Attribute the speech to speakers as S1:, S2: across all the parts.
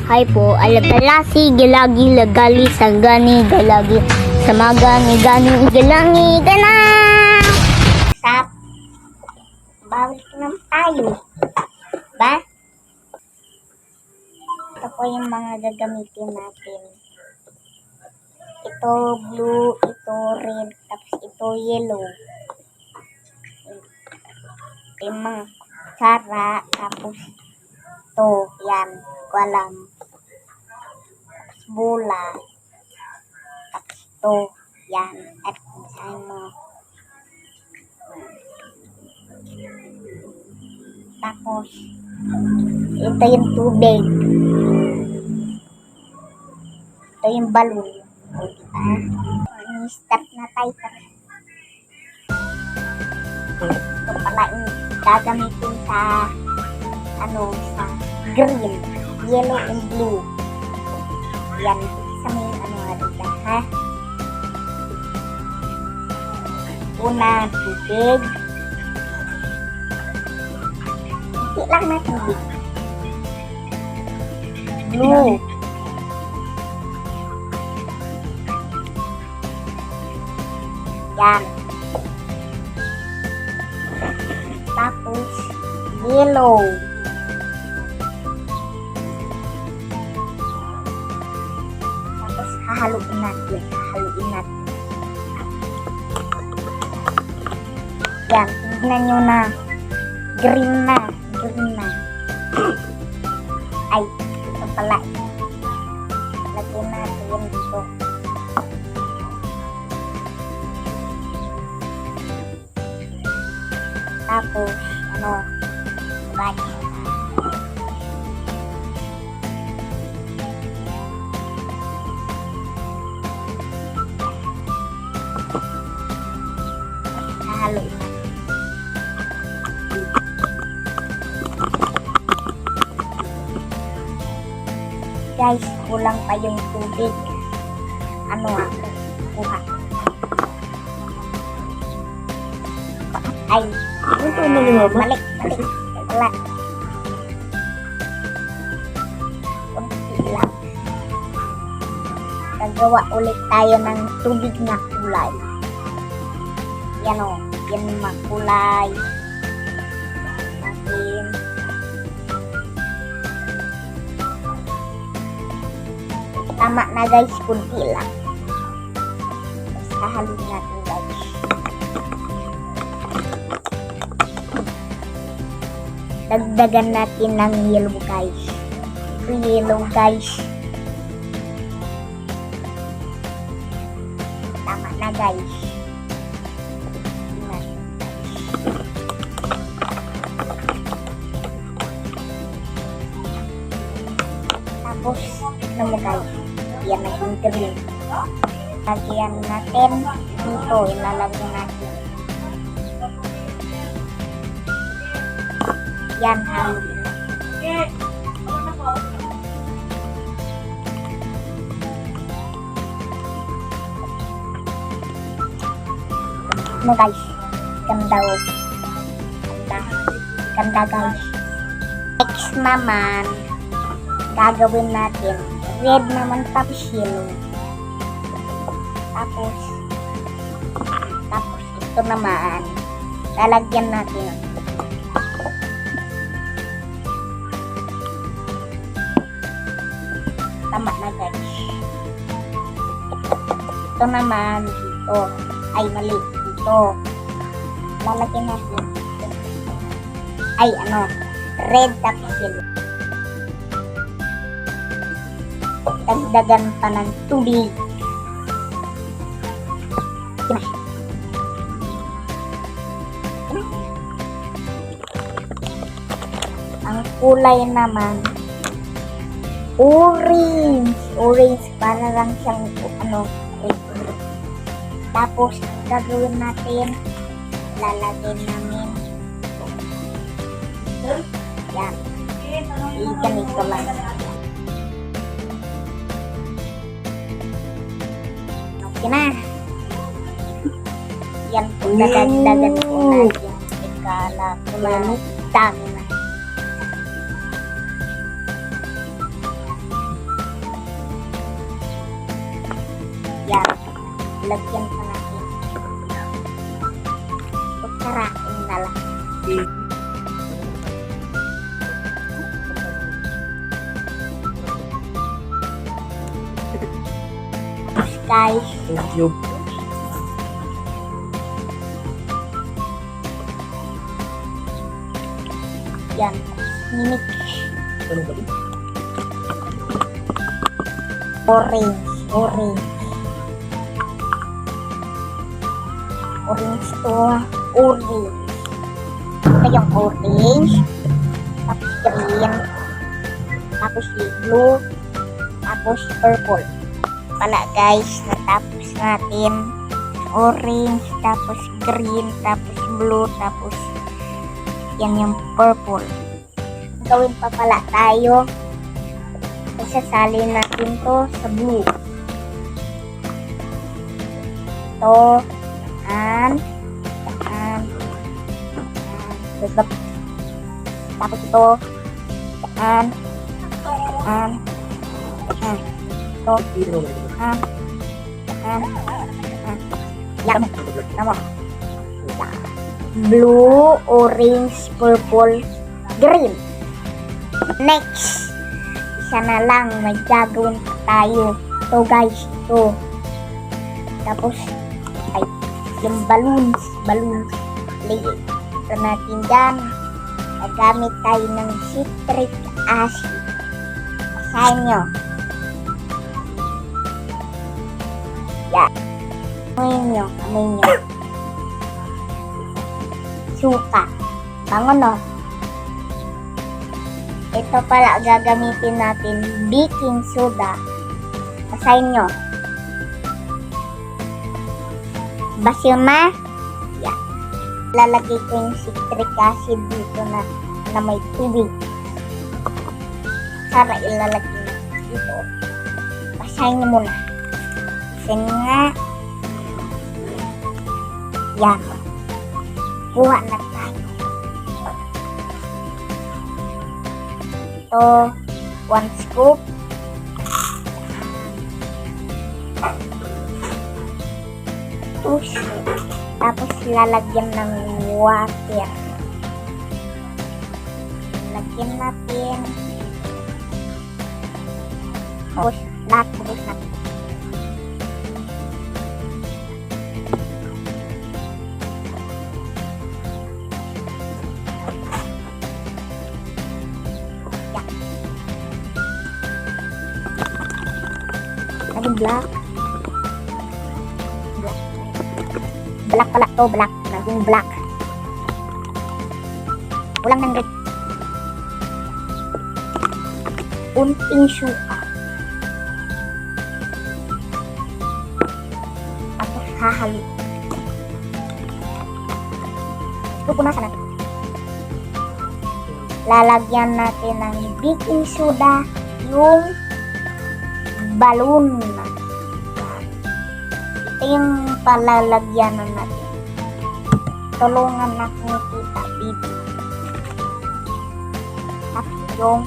S1: Hi po, alagalasi, galagi, lagali, sagani, galagi, samagani, gani, galangi, gana! Sap, bawal naman tayo. Ba? Ito po yung mga gagamitin natin. Ito blue, ito red, tapos ito yellow. Yung mga sara, tapos ito, yan, walang. Tapos bola, tapos ito, yan, at ano. Tapos, ito yung tubig. Ito yung balloon. O, diba? Start na tayo. Ito pala yung gagamitin sa sa green, yellow, and blue. Yan, sa may dito, ha? Una, tubig. Hindi lang na tubig. Blue. Yan. Tapos, yellow. Tapos, hahaluin natin. Yan, tignan nyo na. Green na. Ay, ito pala. Lagyan natin dito. Tapos, right. Hahaluin natin. Guys, kulang pa yung tubig. Kuha. Ay,
S2: ito na ni Mama.
S1: Balik. Wala. Kunti lang. Gagawa ulit tayo ng tubig na kulay. Yan yan yung makulay. Natin. Tama na guys, kunti lang. Tapos hahalin natin guys. Dagdagan natin ng yellow guys. Ito yellow guys. Tama na guys. Tapos, mo guys. Yan naging green. Lagyan natin dito. Ilalagyan natin. Yan, halin. Guys, ganda guys. Next naman, gagawin natin red naman, tapos yellow. Tapos ito naman, lalagyan natin. Tama na guys. Ito naman dito. Ay, mali. Dito. Lalagyan natin. Ay, red tapos yellow. Dagdagan pa ng tubig. Ang kulay naman orange para lang siyang red. Tapos gagawin natin, lalagyan namin yan, ganito lang. Okay na yan po, dadagdagan po natin. Ikala ko na dami na. lagyan pa natin. Kutsarain na lang. Guys,
S2: YouTube.
S1: yan. Mimik.
S2: Ano ba ito?
S1: Orange. Orange. Orange to. Orange. Ito yung orange. Tapos green. Tapos blue. Tapos purple. Pala guys, natapos natin orange, tapos green, tapos blue, tapos yan yung purple. Gawin pa pala tayo. Isasalin natin to sa blue. Ito, tapos ito, ito, yan, tama. Blue, orange, purple, green. Next, isa na lang, may gagawin pa tayo. Ito guys, ito. Tapos, ay, yung balloons. Ito natin dyan. Nagamit tayo ng citric acid. Asahin nyo. Yan. Amoy nyo. Suka. Bango no? Ito pala gagamitin natin baking soda. Asahin nyo. Basil na. Yan. Lalagay ko yung citric acid dito na may tubig. Para ilalagay na dito. Basahin nyo muna. Basahin nga. Yan. Kuha na tayo. Ito, 1 scoop. Tapos lalagyan ng water. Lagyan natin. Tapos lahat ubos natin. Naging black. Black pala to, black. Naging black. Kulang ng red. Unting suka. Tapos hahalo. Pupunasan natin. Lalagyan natin ng baking soda yung balloon. Ito yung palalagyan natin. Tulungan natin kita, baby. Tapos yung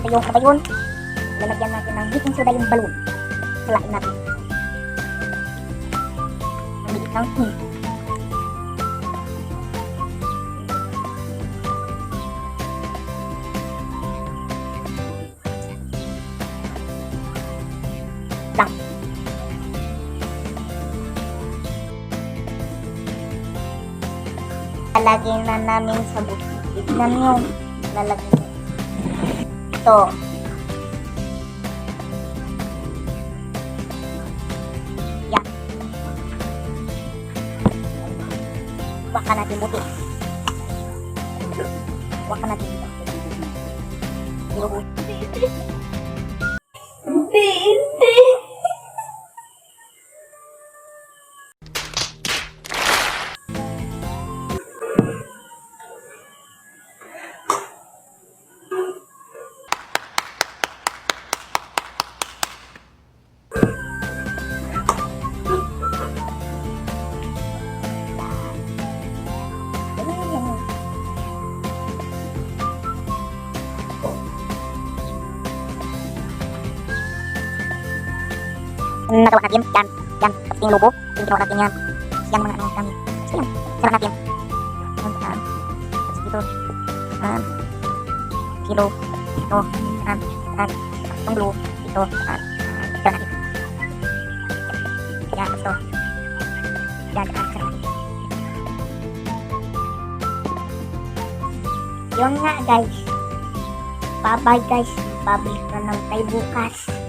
S1: ano ba yun? Lalagyan natin ng baking soda yung balloon. Kalain natin. Maliit ng hint. Lang. Lalagyan na namin sa buti. Tignan nyo. Lalagyan. Ito. Yan. Waka natin buti. Waka natin buti. Hindi. Nagawa natin yan. Yan, tapos yung logo, yung ginawa natin yan. Yan mga ano namin. So yan, sira natin. Yan, tapos dito, kilo, ito, itong blue, ito, sira natin. Yan, ito. Yan, sira natin. Yun nga guys. Bye bye guys. Babalik na lang tayo bukas.